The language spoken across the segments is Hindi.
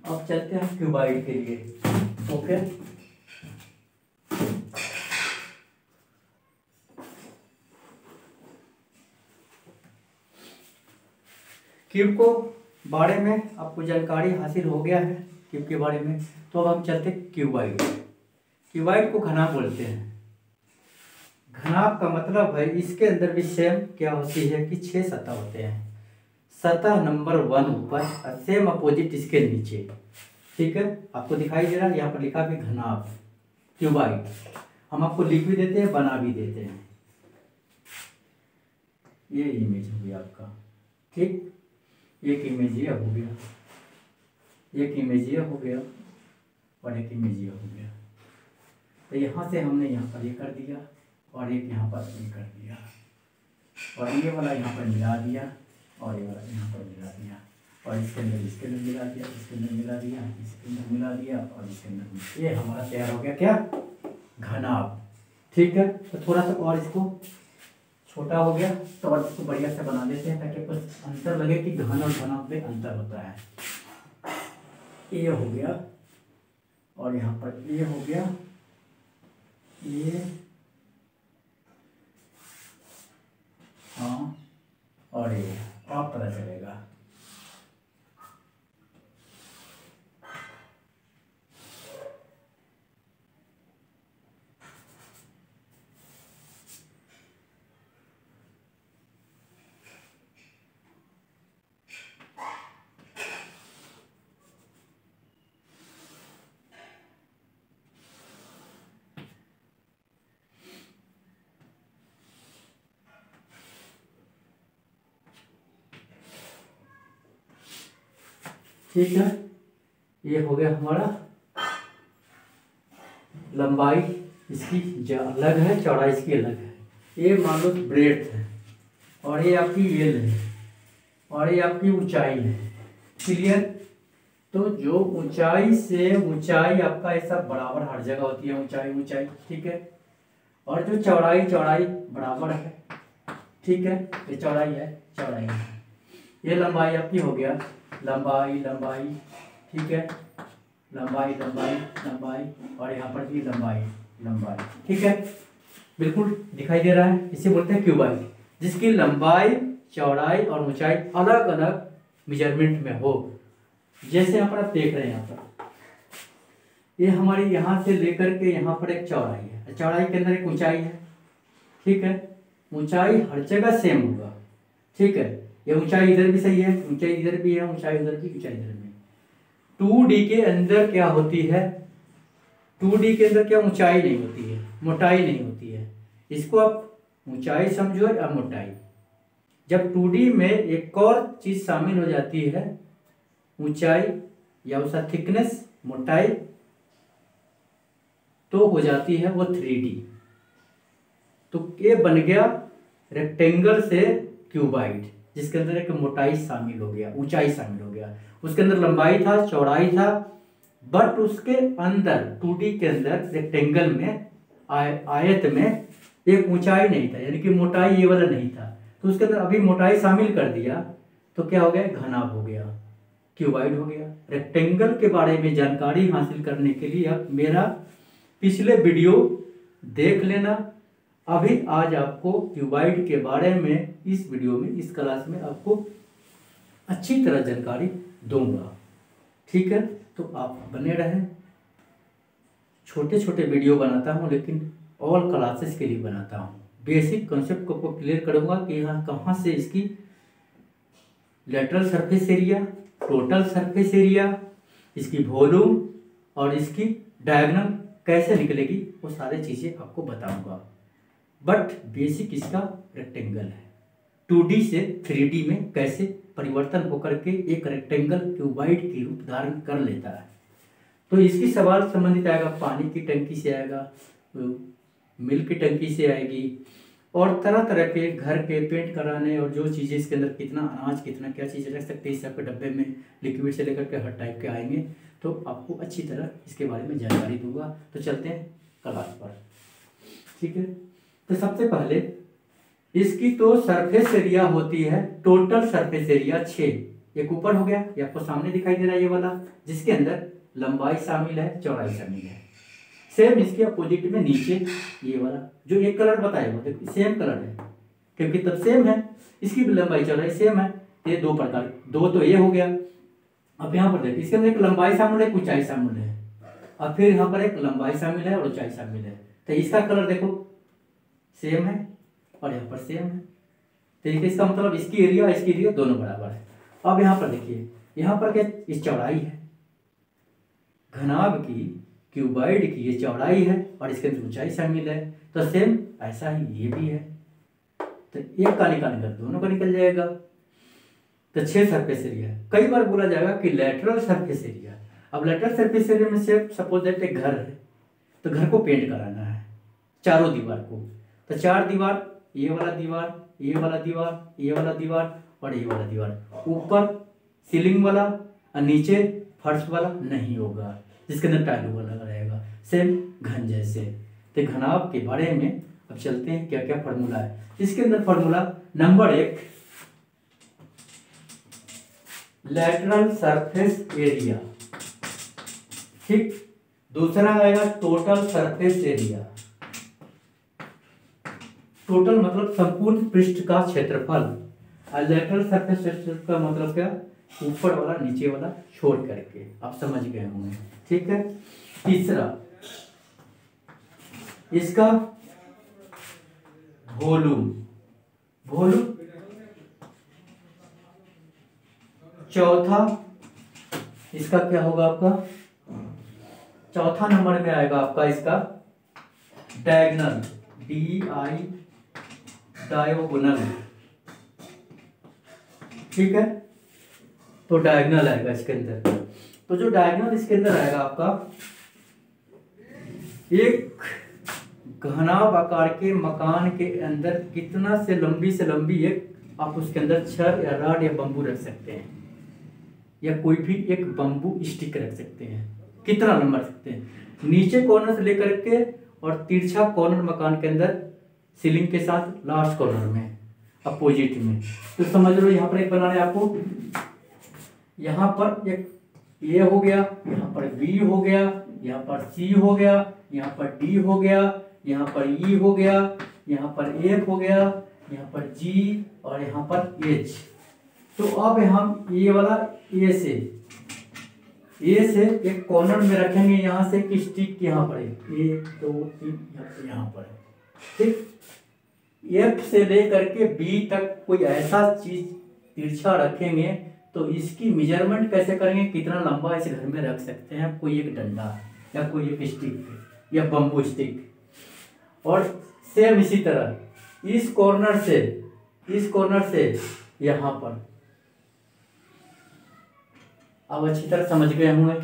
अब चलते हैं क्यूबाइड के लिए। ओके, क्यूब को बारे में आपको जानकारी हासिल हो गया है क्यूब के बारे में। तो अब हम चलते हैं क्यूबाइड। क्यूबाइड को घनाभ बोलते हैं। घनाभ का मतलब है इसके अंदर भी सेम क्या होती है कि 6 सतह होते हैं। सतह नंबर 1 ऊपर और सेम अपोजिट इसके नीचे। ठीक है, आपको दिखाई दे रहा है यहाँ पर लिखा भी घनाभ क्यूबाइड। हम आपको लिख भी देते हैं, बना भी देते हैं। ये इमेज हो गया आपका। ठीक, एक इमेज ये हो गया, एक इमेज ये हो गया और एक इमेज ये हो गया। तो यहाँ से हमने यहाँ पर ये कर दिया और एक यहाँ पर ये कर दिया और ये वाला यहाँ पर मिला दिया और ये वाला यहाँ पर मिला दिया और इसके अंदर मिला दिया, इसके अंदर मिला दिया, इसके अंदर मिला दिया और इसके अंदर। ये हमारा तैयार हो गया क्या, घनाभ। ठीक है, तो थोड़ा सा और इसको छोटा हो गया तो और इसको बढ़िया से बना देते हैं ताकि कुछ अंतर लगे कि घन और घनाभ में अंतर होता है। ये हो गया और यहाँ पर ये हो गया, ये हाँ और ये आप पता चलेगा। ठीक है, ये हो गया हमारा लंबाई इसकी अलग है, चौड़ाई इसकी अलग है। ये मान लो ब्रेड्थ है और ये आपकी येल है और ये आपकी ऊंचाई है। क्लियर, तो जो ऊंचाई से ऊंचाई आपका ऐसा बराबर हर जगह होती है, ऊंचाई ऊंचाई। ठीक है, और जो चौड़ाई चौड़ाई बराबर है। ठीक है, ये चौड़ाई है, चौड़ाई है। ये लंबाई आपकी हो गया, लंबाई लंबाई। ठीक है, लंबाई लंबाई लंबाई और यहाँ पर भी लंबाई लंबाई। ठीक है, बिल्कुल दिखाई दे रहा है। इसे बोलते हैं क्यूबाइड, जिसकी लंबाई चौड़ाई और ऊंचाई अलग अलग मेजरमेंट में हो। जैसे यहाँ पर आप देख रहे हैं, यहाँ पर ये हमारी यहाँ से लेकर के यहाँ पर एक चौड़ाई है, चौड़ाई के अंदर एक ऊंचाई है। ठीक है, ऊंचाई हर जगह सेम होगा। ठीक है, ये ऊंचाई इधर भी सही है, ऊंचाई इधर भी है, ऊंचाई उधर भी, ऊंचाई इधर भी। 2D के अंदर क्या होती है, 2D के अंदर क्या ऊंचाई नहीं होती है, मोटाई नहीं होती है। इसको आप ऊंचाई समझो या मोटाई। जब 2D में एक और चीज शामिल हो जाती है, ऊंचाई या उसका थिकनेस, मोटाई, तो हो जाती है वो 3D। तो ये बन गया रेक्टेंगल से क्यूबाइड, जिसके अंदर एक मोटाई शामिल हो गया, ऊंचाई शामिल हो गया। उसके अंदर लंबाई था, चौड़ाई था, बट उसके अंदर 2D के अंदर रेक्टेंगल में आयत में एक ऊंचाई नहीं था, यानी कि मोटाई ये वाला नहीं था। तो उसके अंदर अभी मोटाई शामिल कर दिया तो क्या हो गया, घनाभ हो गया, क्यूबाइड हो गया। रेक्टेंगल के बारे में जानकारी हासिल करने के लिए आप मेरा पिछले वीडियो देख लेना। अभी आज आपको क्यूबाइड के बारे में इस वीडियो में, इस क्लास में आपको अच्छी तरह जानकारी दूंगा। ठीक है, तो आप बने रहें। छोटे छोटे वीडियो बनाता हूं, लेकिन ऑल क्लासेस के लिए बनाता हूं। बेसिक कॉन्सेप्ट को क्लियर करूंगा कि यहाँ कहाँ से इसकी lateral surface area, total surface area, इसकी वॉल्यूम और इसकी डायगोनल कैसे निकलेगी, वो सारी चीज़ें आपको बताऊंगा। बट बेसिक इसका रेक्टेंगल है, 2D से 3D में कैसे परिवर्तन होकर के एक रेक्टेंगल क्यूबाइड के रूप धारण कर लेता है। तो इसकी सवाल संबंधित आएगा, पानी की टंकी से आएगा, मिल्क की टंकी से आएगी, और तरह तरह के घर के पेंट कराने और जो चीज़ें इसके अंदर कितना अनाज, कितना क्या चीज़ें रख सकते हैं, इस आपके डब्बे में लिक्विड से लेकर के हर टाइप के आएंगे। तो आपको अच्छी तरह इसके बारे में जानकारी दूंगा। तो चलते हैं क्लास पर। ठीक है, तो सबसे पहले इसकी तो सरफेस एरिया होती है, टोटल सरफेस एरिया 6, एक ऊपर हो गया, ये आपको सामने दिखाई दे रहा है ये वाला, जिसके अंदर लंबाई शामिल है, चौड़ाई शामिल है। सेम इसके अपोजिट में नीचे ये वाला जो एक कलर बताया वो देखो सेम कलर है, क्योंकि तब सेम है, इसकी भी लंबाई चौड़ाई सेम है। ये दो प्रकार, दो तो ये हो गया। अब यहाँ पर देखिए इसके अंदर एक लंबाई शामिल है, ऊंचाई शामिल है, और फिर यहाँ पर एक लंबाई शामिल है और ऊंचाई शामिल है। तो इसका कलर देखो सेम है और यहाँ पर सेम है, तो इसका मतलब इसकी एरिया दोनों बराबर है। अब यहाँ पर देखिए, यहाँ पर क्या इस चौड़ाई है, घनाभ की क्यूबाइड की ये चौड़ाई है और इसके अंदर ऊंचाई शामिल है, तो सेम ऐसा ही ये भी है। तो एक का निकाल दोनों का निकल जाएगा। तो 6 सरफेस एरिया। कई बार बोला जाएगा कि लेटरल सरफेस एरिया। अब लेटरल सरफेस एरिया में से सपोज दैट एक घर है, तो घर को पेंट कराना है चारों दीवार को, तो 4 दीवार, ये वाला दीवार, ये वाला दीवार, ये वाला दीवार और ये वाला दीवार, ऊपर सीलिंग वाला और नीचे फर्श वाला नहीं होगा, जिसके अंदर टाइल वाला रहेगा, सेम घन जैसे। तो घनाभ के बारे में अब चलते हैं क्या क्या फॉर्मूला है। इसके अंदर formula number 1 lateral surface area, ठीक। दूसरा आएगा टोटल सरफेस एरिया। टोटल मतलब संपूर्ण पृष्ठ का क्षेत्रफल, और लेटरल सरफेस क्षेत्रफल का मतलब क्या, ऊपर वाला नीचे वाला छोड़ करके, आप समझ गए होंगे, ठीक है। तीसरा इसका वॉल्यूम, चौथा इसका क्या होगा आपका, चौथा नंबर में आएगा आपका इसका डायगोनल, डायोगोनल, ठीक है। तो डायगोनल आएगा इसके अंदर। तो जो डायगोनल इसके अंदर आएगा आपका, एक घनाभ आकार के मकान के अंदर कितना से लंबी एक आप उसके अंदर छड़ या रॉड या बंबू रख सकते हैं, या कोई भी एक बंबू स्टिक रख सकते हैं, कितना लंबा रख सकते हैं, नीचे कॉर्नर से लेकर के और तिरछा कॉर्नर मकान के अंदर सीलिंग के साथ लास्ट कॉर्नर में अपोजिट में। तो समझ लो यहाँ पर एक बनाना है आपको, यहाँ पर एक ए हो गया, यहाँ पर बी हो गया, यहाँ पर सी हो गया, यहाँ पर डी हो गया, यहाँ पर ई हो गया, यहाँ पर एफ हो गया, यहाँ पर जी और यहाँ पर एच। तो अब हम ये वाला ए से एक कॉर्नर में रखेंगे, यहाँ से एक स्टिक यहाँ पर 1 2 3 यहाँ पर, ठीक। एफ से लेकर के बी तक कोई ऐसा चीज तिरछा रखेंगे, तो इसकी मेजरमेंट कैसे करेंगे, कितना लंबा इस घर में रख सकते हैं, कोई एक डंडा या कोई एक स्टिक या बम्बू स्टिक। और सेम इसी तरह इस कॉर्नर से यहाँ पर, अब अच्छी तरह समझ गए होंगे,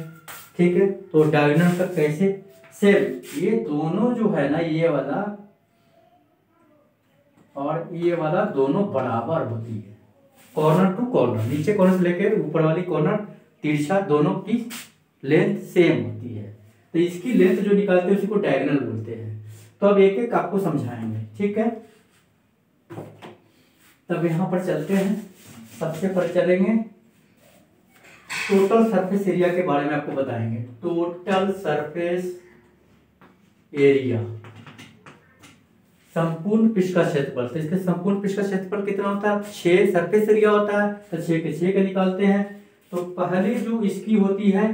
ठीक है। तो डायगोनल का कैसे, सेम ये दोनों जो है ना, ये वाला और ये वाला दोनों बराबर होती है, कॉर्नर टू कॉर्नर, नीचे कॉर्नर से लेकर ऊपर वाली कॉर्नर तिरछा, दोनों की लेंथ सेम होती है। तो इसकी लेंथ जो निकालते हैं उसी को डायगोनल बोलते हैं। तो अब एक एक आपको समझाएंगे, ठीक है। तब यहाँ पर चलते हैं, सबसे पर चलेंगे टोटल सरफेस एरिया के बारे में आपको बताएंगे। टोटल सरफेस एरिया, संपूर्ण पृष्ठ का क्षेत्रफल। तो इसके संपूर्ण पृष्ठ का क्षेत्रफल कितना होता है, 6 सरफेस एरिया होता है, तो 6 के 6 का निकालते हैं। तो पहले जो इसकी होती है,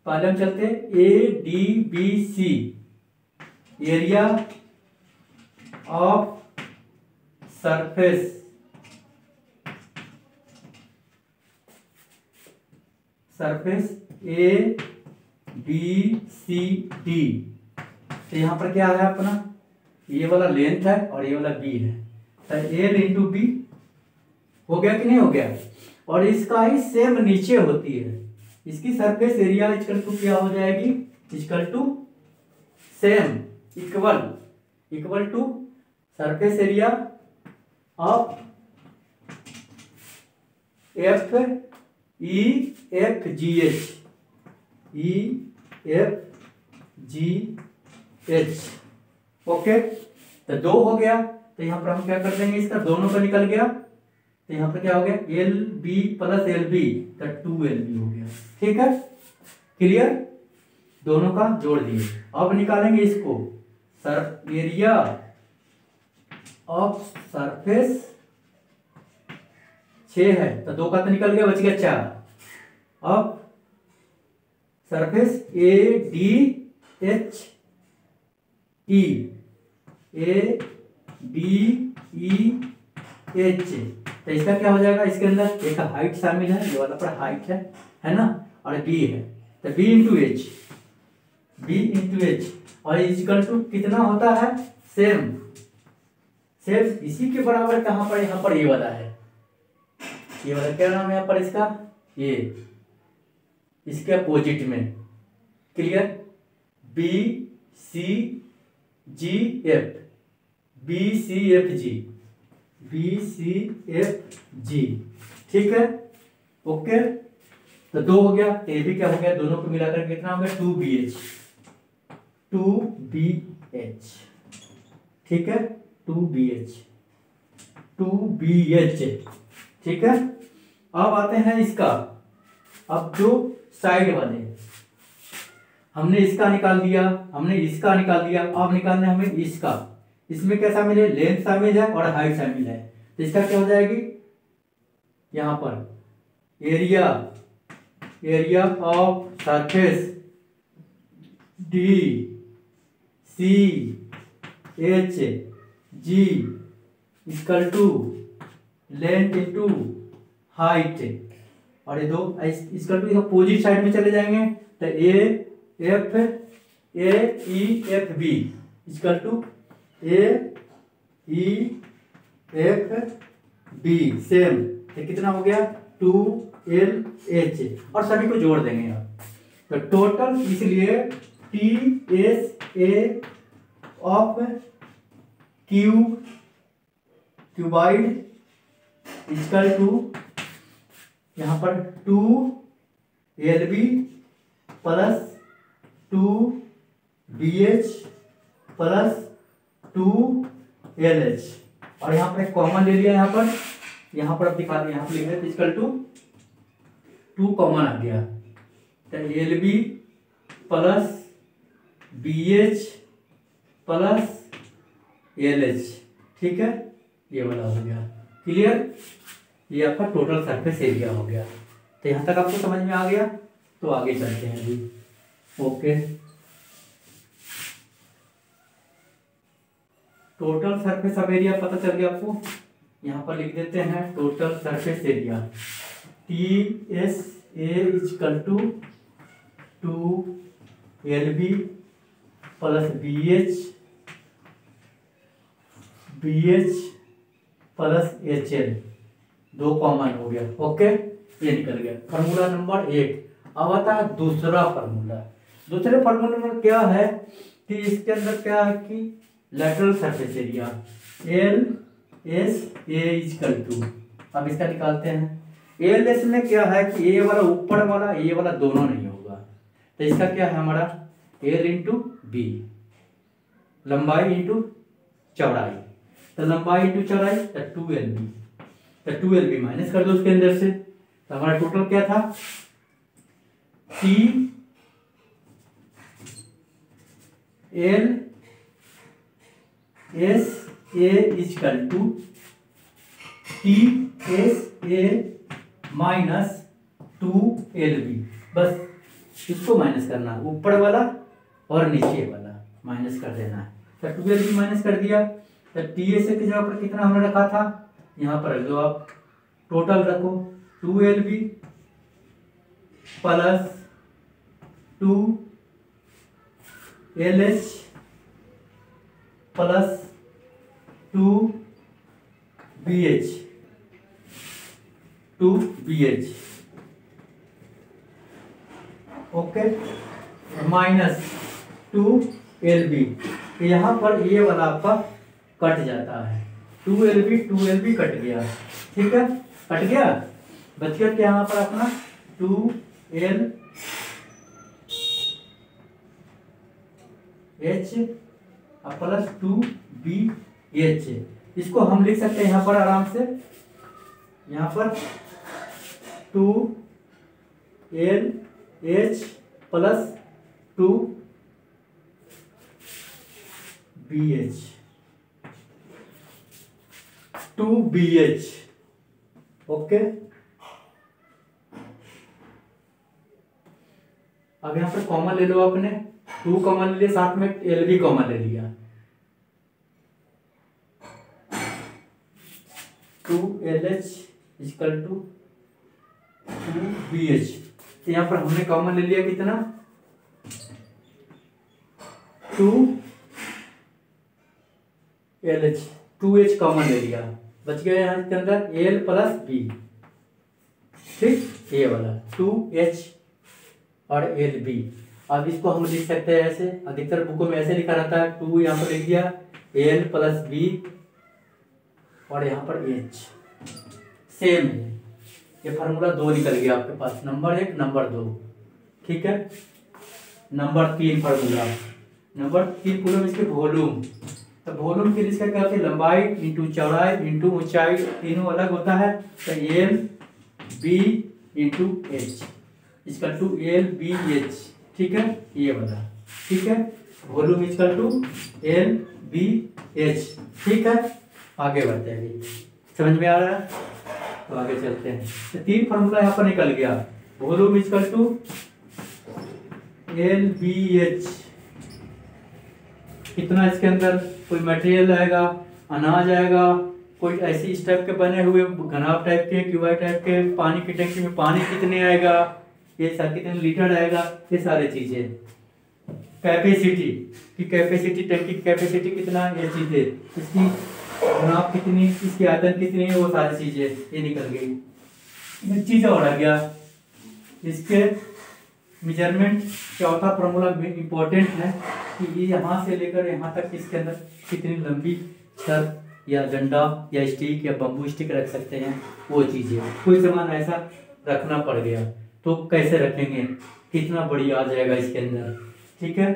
पहले हम चलते हैं ADBC, area of surface, ABCD। तो यहाँ पर क्या है अपना, ये वाला लेंथ है और ये वाला बी है, तो L इंटू बी हो गया कि नहीं हो गया। और इसका ही सेम नीचे होती है, इसकी सरफेस एरिया इक्वल टू क्या हो जाएगी, equal to same equal to surface area of EFGH। Okay, तो 2 हो गया। तो यहाँ पर हम क्या कर देंगे, इसका दोनों का निकल गया तो यहाँ पर क्या हो गया, L B plus L B, तो 2LB हो गया। ठीक है, क्लियर, दोनों का जोड़ दिए। अब निकालेंगे इसको, एरिया ऑफ सरफेस 6 है, तो 2 का तो निकल गया, बच गया 4। अब सरफेस ADHE, ADEH, तो इसका क्या हो जाएगा, इसके अंदर एक हाइट शामिल है, ये वाला पर हाइट है ना, और B है, तो B इंटू H, और इजिकल टू कितना होता है, सेम इसी के बराबर कहाँ पर, यहाँ पर ये वाला है, ये वाला क्या नाम है यहाँ पर इसका, ये इसके अपोजिट में, क्लियर, BCFG, ठीक है, ओके। तो 2 हो गया, ये भी क्या हो गया, दोनों को मिलाकर कितना हो गया, 2BH, ठीक है, 2BH, ठीक है। अब आते हैं इसका, अब जो साइड वाले, हमने इसका निकाल दिया, हमने इसका निकाल दिया, अब निकालना है हमें इसका। इसमें क्या शामिल है, लेंथ शामिल है और हाइट शामिल है, तो इसका क्या हो जाएगी, यहां पर area of surface DCHG equal to length into height, और ये दो इसका टू अपोजिट साइड में चले जाएंगे, तो AEFB equal to AEFB same, तो कितना हो गया, 2LH, और सभी को जोड़ देंगे आप, तो टोटल, इसलिए TSA of cuboid equal to यहाँ पर 2LB plus 2BH plus 2LH, और यहाँ पर एक कॉमन ले लिया, यहाँ पर अब दिखा दिया, यहाँ पर लिख रहे इक्वल टू 2 कॉमन आ गया, तो LB plus BH plus LH, ठीक है, ये वाला हो गया, क्लियर, ये आपका टोटल सरफेस एरिया हो गया। तो यहाँ तक आपको समझ में आ गया, तो आगे चलते हैं अभी, ओके। टोटल सरफेस अब एरिया पता चल गया आपको, यहाँ पर लिख देते हैं total surface area, TSA equal to 2LB plus BH plus HL, 2 common हो गया, ओके, ये निकल गया फार्मूला नंबर 1। अब आता है दूसरे फार्मूले में क्या है कि इसके अंदर क्या है कि lateral surface area LSA equal to, अब इसका निकालते हैं। LS में क्या है कि ए वाला ऊपर वाला, ए वाला दोनों नहीं होगा, तो इसका क्या है हमारा L इंटू B, लंबाई इंटू चौड़ाई, तो लंबाई इंटू चौड़ाई, तो 2LB, तो 2LB माइनस कर दो उसके अंदर से, तो हमारा टोटल क्या था, TLSA equal to TSA minus 2LB, बस इसको माइनस करना, ऊपर वाला और नीचे वाला माइनस कर देना है, तो 2LB माइनस कर दिया, तो TSA की जगह पर कितना हमने रखा था, यहाँ पर रख दो आप, टोटल रखो 2LB plus 2LH plus 2BH okay, minus 2LB, यहाँ पर ये वाला आपका कट जाता है, 2LB कट गया, ठीक है, कट गया, बच गया क्या यहाँ पर अपना 2LH प्लस 2BH, इसको हम लिख सकते हैं यहाँ पर आराम से यहाँ पर 2LH plus 2BH 2BH। Okay, अब यहाँ पर कॉमन ले लो आपने, 2 कॉमन ले लिया, साथ में L भी कॉमन ले लिया, 2LH इक्वल टू 2BH। तो यहाँ पर हमने कॉमन ले लिया कितना, 2LH, 2H कॉमन ले लिया, बच गया यहाँ के अंदर L प्लस B। ठीक, ये वाला 2H और LB। अब इसको हम लिख सकते हैं ऐसे, अधिकतर बुकों में ऐसे लिखा रहता है, 2 यहाँ पर लिख दिया, L प्लस B और यहाँ पर H। सेम है, ये फार्मूला 2 निकल गया आपके पास, नंबर 1 नंबर 2। ठीक है, नंबर 3 फार्मूला, नंबर 3 पूरा इसके वॉल्यूम। तो वॉल्यूम के लिए इसका क्या होता है, लंबाई इंटू चौड़ाई इंटू ऊंचाई, तीनों अलग होता है। तो L B इंटू H इसका टू LBH। ठीक है, ये वाला। ठीक है, वॉल्यूम इक्वल टू LBH। ठीक है, आगे बढ़ते हैं, अभी समझ में आ रहा है, तो आगे चलते हैं। तो 3 फार्मूला यहाँ पर निकल गया, वॉल्यूम इक्वल टू LBH। कितना इसके अंदर कोई मटेरियल आएगा, अनाज आएगा, कोई ऐसी इस टाइप के बने हुए घनाभ टाइप के, क्यूआई टाइप के, पानी की टंकी में पानी कितने आएगा, ये सारे कितने लीटर आएगा, ये सारी चीजें। कैपेसिटी की, कैपेसिटी टंकी की कैपेसिटी कितना, ये चीजें, इसकी घनाभ कितनी, इसकी आयतन कितनी है, वो सारी चीजें ये निकल गई। एक चीज और आ गया, इसके मेजरमेंट। चौथा फॉर्मूला इम्पोर्टेंट है कि ये यहाँ से लेकर यहाँ तक इसके अंदर कितनी लंबी छड़ या डंडा या स्टिक या बम्बू स्टिक रख सकते हैं, वो चीज़ें। कोई सामान ऐसा रखना पड़ गया तो कैसे रखेंगे, कितना बड़ी आ जाएगा इसके अंदर। ठीक है,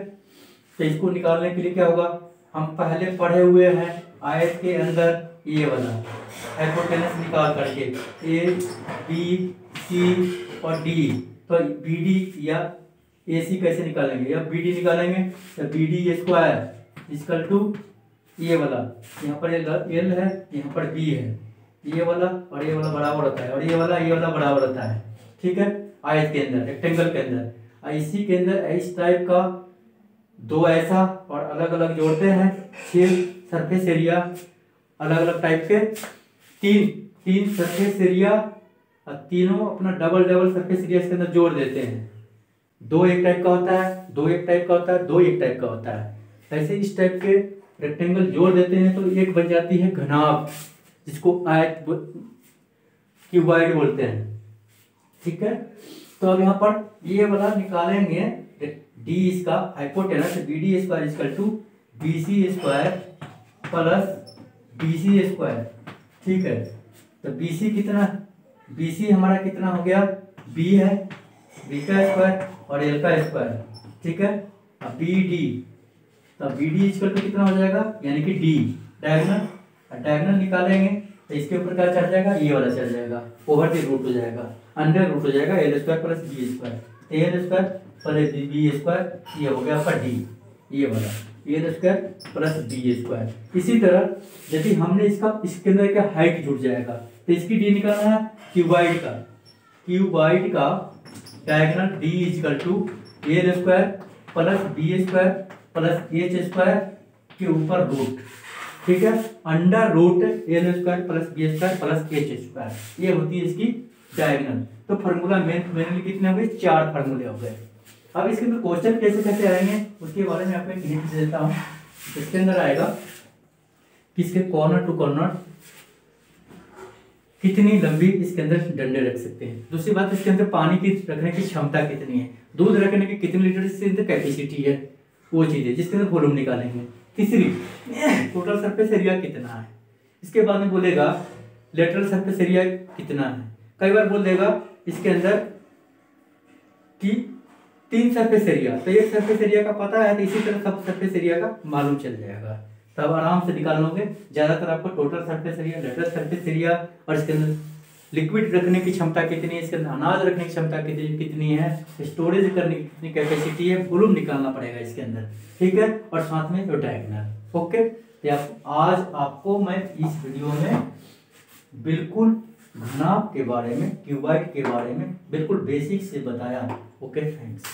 तो इसको निकालने के लिए क्या होगा, हम पहले पढ़े हुए हैं आयत के अंदर ये वाला हाइपोटेनस निकाल करके A B C और D। तो BD या AC कैसे निकालेंगे, या BD निकालेंगे, तो BD स्क्वायर इक्वल टू ये वाला, यहाँ पर L है, यहाँ पर B है, ये वाला और ये वाला बराबर होता है, और ये वाला बराबर होता है। ठीक है, आयत के अंदर, रेक्टेंगल के अंदर। इसी के अंदर इस टाइप का 2 ऐसा और अलग अलग जोड़ते हैं, 6 सरफेस एरिया अलग अलग टाइप के, 3 सरफेस एरिया, और तीनों अपना डबल सरफेस एरिया इसके अंदर जोड़ देते हैं। 2 एक टाइप का होता है, 2 एक टाइप का होता है, 2 एक टाइप का होता है। ऐसे इस टाइप के रेक्टेंगल जोड़ देते हैं तो एक बन जाती है घनाभ, जिसको आयत क्यूबॉइड बोलते हैं। ठीक है, तो अब यहाँ पर ये वाला निकालेंगे, D इसका hypotenuse BD square equal to BC square plus BC square. ठीक है, तो BC कितना, BC हमारा कितना हो गया, B है, B का स्क्वायर और L का स्क्वायर। ठीक है, अब BD, तो BD इक्वल टू कितना हो जाएगा, यानी कि D डायगोनल निकालेंगे तो इसके ऊपर क्या चढ़ जाएगा, ये वाला चढ़ जाएगा, ओवर द रूट हो जाएगा, अंडर रूट हो जाएगा, L square plus B square, L square plus B square, ये हो गया आपका D, ये वाला L square plus B square. इसी तरह यदि हमने इसके अंदर क्या हाइट जुड़ जाएगा, तो इसकी D निकालना है, क्यूबॉइड का diagonal D equal to L square plus B square plus H square के ऊपर रूट। ठीक है, under root L square plus B square plus H square, ये होती है इसकी डायगोनल। तो फार्मूला मेनली कितने हो गए, 4 फार्मूले हो गए। अब इसके अंदर क्वेश्चन कैसे कैसे आएंगे उसके बारे में आपको एक हिंट देता हूँ। इसके अंदर आएगा किसके कॉर्नर टू कॉर्नर कितनी लंबी इसके अंदर डंडे रख सकते हैं। दूसरी बात, इसके अंदर पानी की रखने की क्षमता कितनी है, दूध रखने की कितनी लीटर इसके अंदर कैपेसिटी है, वो चीज़ है जिसके अंदर वॉल्यूम निकालेंगे। तीसरी, टोटल सरफेस एरिया कितना है। इसके बाद में बोलेगा लेटरल सरफेस एरिया कितना है। कई बार बोल देगा इसके अंदर कि 3 सरफेस एरिया, तो एक सरफेस एरिया का पता है तो इसी तरह सब सरफेस एरिया का मालूम चल जाएगा, तब आराम से निकाल लोगे। ज्यादातर आपको total surface area, lateral surface area और इसके अंदर लिक्विड रखने की क्षमता कितनी है इसके अंदर, अनाज रखने की क्षमता कितनी है, स्टोरेज करने की कितनी कैपेसिटी है, वॉल्यूम निकालना पड़ेगा इसके अंदर, ठीक है, और साथ में डायगोनल। ओके, तो आज आपको मैं इस वीडियो में बिल्कुल घनाभ के बारे में, क्यूबॉइड के बारे में बिल्कुल बेसिक से बताया। Okay, thanks.